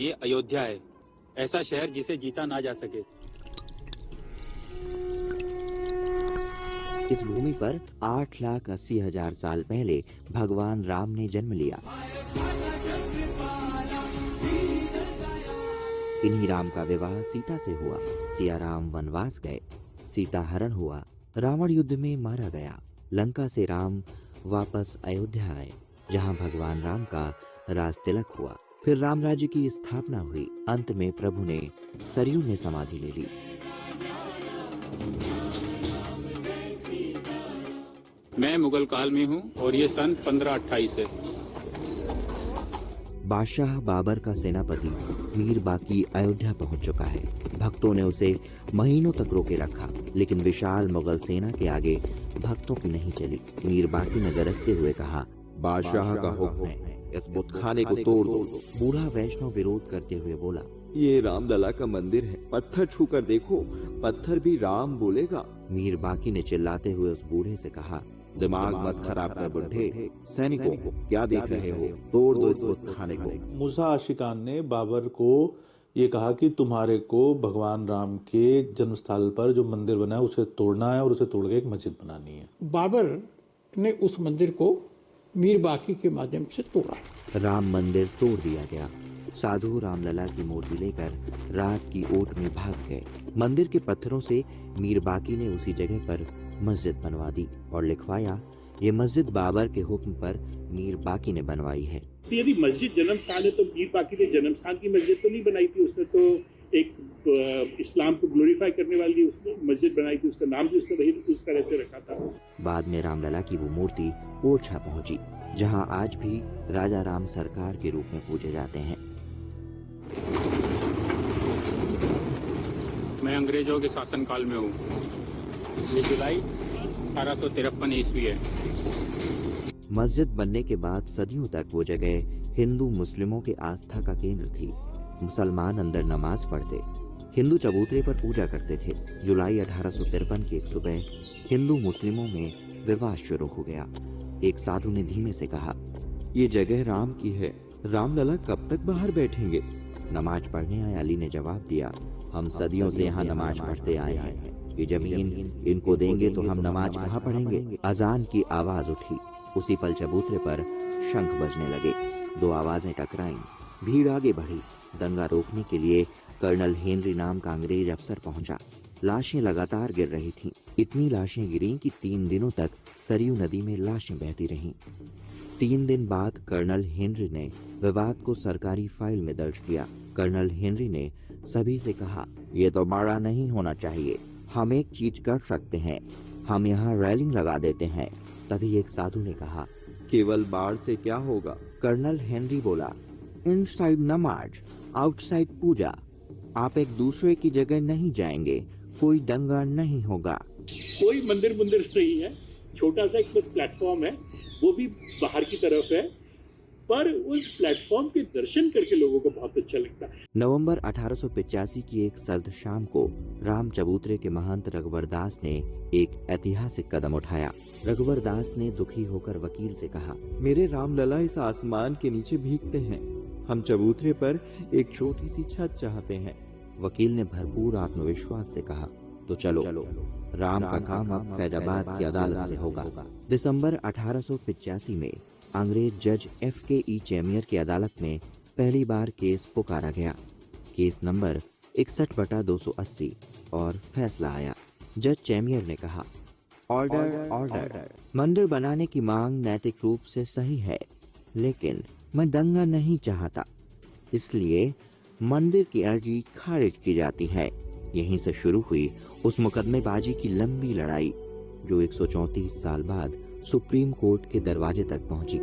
ये अयोध्या है, ऐसा शहर जिसे जीता ना जा सके। इस भूमि पर 8,80,000 साल पहले भगवान राम ने जन्म लिया। इन्हीं राम का विवाह सीता से हुआ। सिया राम वनवास गए, सीता हरण हुआ, रावण युद्ध में मारा गया। लंका से राम वापस अयोध्या आए, जहां भगवान राम का राज तिलक हुआ। फिर राम राज्य की स्थापना हुई। अंत में प्रभु ने सरयू में समाधि ले ली। मैं मुगल काल में हूँ और ये सन 1528 है। बादशाह बाबर का सेनापति मीर बाकी अयोध्या पहुंच चुका है। भक्तों ने उसे महीनों तक रोके रखा, लेकिन विशाल मुगल सेना के आगे भक्तों की नहीं चली। मीर बाकी ने गरजते हुए कहा, बादशाह का हुक्म है, इस बुतखाने को तोड़ दो। बूढ़ा वैष्णव विरोध करते हुए बोला, ये रामलला का मंदिर है, पत्थर छूकर देखो, पत्थर भी राम बोलेगा। मीर बाकी ने चिल्लाते हुए उस बूढ़े से कहा, दिमाग मत खराब कर बुढ़े। सैनिकों, क्या देख रहे हो, तोड़ दो इस बुतखाने को। मूसा आशिकान ने बाबर को ये कहा कि तुम्हारे को भगवान राम के जन्म स्थल पर जो मंदिर बना है उसे तोड़ना है और उसे तोड़ के एक मस्जिद बनानी है। बाबर ने उस मंदिर को मीर बाकी के माध्यम से तोड़ा। राम मंदिर तोड़ दिया गया। साधु रामलला की मूर्ति लेकर रात की ओट में भाग गए। मंदिर के पत्थरों से मीर बाकी ने उसी जगह पर मस्जिद बनवा दी और लिखवाया, ये मस्जिद बाबर के हुक्म पर मीर बाकी ने बनवाई है। तो यदि मस्जिद जन्म स्थान है तो मीर बाकी ने जन्म स्थान की मस्जिद तो नहीं बनाई थी, उसने तो एक इस्लाम को ग्लोरीफाई करने वाली उसने मस्जिद बनाई थी, उसका नाम भी उसने वही उस तरह से रखा था। बाद में रामलला की वो मूर्ति ओरछा पहुंची, जहां आज भी राजा राम सरकार के रूप में पूजे जाते हैं। मैं अंग्रेजों के शासनकाल में हूँ। ये जुलाई 1853 ईस्वी है। मस्जिद बनने के बाद सदियों तक वो जगह हिंदू मुस्लिमों के आस्था का केंद्र थी। मुसलमान अंदर नमाज पढ़ते, हिंदू चबूतरे पर पूजा करते थे। जुलाई 1853 की एक सुबह हिंदू मुस्लिमों में विवाद शुरू हो गया। एक साधु ने धीमे से कहा, ये जगह राम की है, रामलला कब तक बाहर बैठेंगे। नमाज पढ़ने आए अली ने जवाब दिया, हम सदियों से यहाँ नमाज पढ़ते आए हैं, ये जमीन इनको देंगे तो हम नमाज कहाँ पढ़ेंगे। अजान की आवाज उठी। उसी पल चबूतरे पर शंख बजने लगे। दो आवाजें टकराईं, भीड़ आगे बढ़ी। दंगा रोकने के लिए कर्नल हेनरी नाम का अंग्रेज अफसर पहुंचा। लाशें लगातार गिर रही थीं। इतनी लाशें गिरीं कि 3 दिनों तक सरयू नदी में लाशें बहती रहीं। 3 दिन बाद कर्नल हेनरी ने विवाद को सरकारी फाइल में दर्ज किया। कर्नल हेनरी ने सभी से कहा, ये तो बड़ा नहीं होना चाहिए, हम एक चीज कर सकते हैं, हम यहाँ रेलिंग लगा देते हैं। तभी एक साधु ने कहा, केवल बाढ़ से क्या होगा। कर्नल हेनरी बोला, इनसाइड नमाज, आउटसाइड पूजा। आप एक दूसरे की जगह नहीं जाएंगे, कोई दंगा नहीं होगा। कोई मंदिर नहीं है, छोटा सा एक प्लेटफॉर्म है, वो भी बाहर की तरफ है, पर उस प्लेटफॉर्म के दर्शन करके लोगों को बहुत अच्छा लगता है। नवंबर 1885 की एक सर्द शाम को राम चबूतरे के महंत रघुवर दास ने एक ऐतिहासिक कदम उठाया। रघुवर दास ने दुखी होकर वकील से कहा, मेरे रामलला इस आसमान के नीचे भीगते हैं, हम चबूतरे पर एक छोटी सी छत चाहते हैं। वकील ने भरपूर आत्मविश्वास से कहा, तो चलो, राम का काम अब फैजाबाद की अदालत से होगा। दिसंबर 1885 में अंग्रेज जज FKE चेमियर की अदालत में पहली बार केस पुकारा गया। केस नंबर 61/280 और फैसला आया। जज चेमियर ने कहा, ऑर्डर। मंदिर बनाने की मांग नैतिक रूप से सही है, लेकिन मैं दंगा नहीं चाहता, इसलिए मंदिर की अर्जी खारिज की जाती है। यहीं से शुरू हुई उस मुकदमेबाजी की लंबी लड़ाई, जो 134 साल बाद सुप्रीम कोर्ट के दरवाजे तक पहुंची।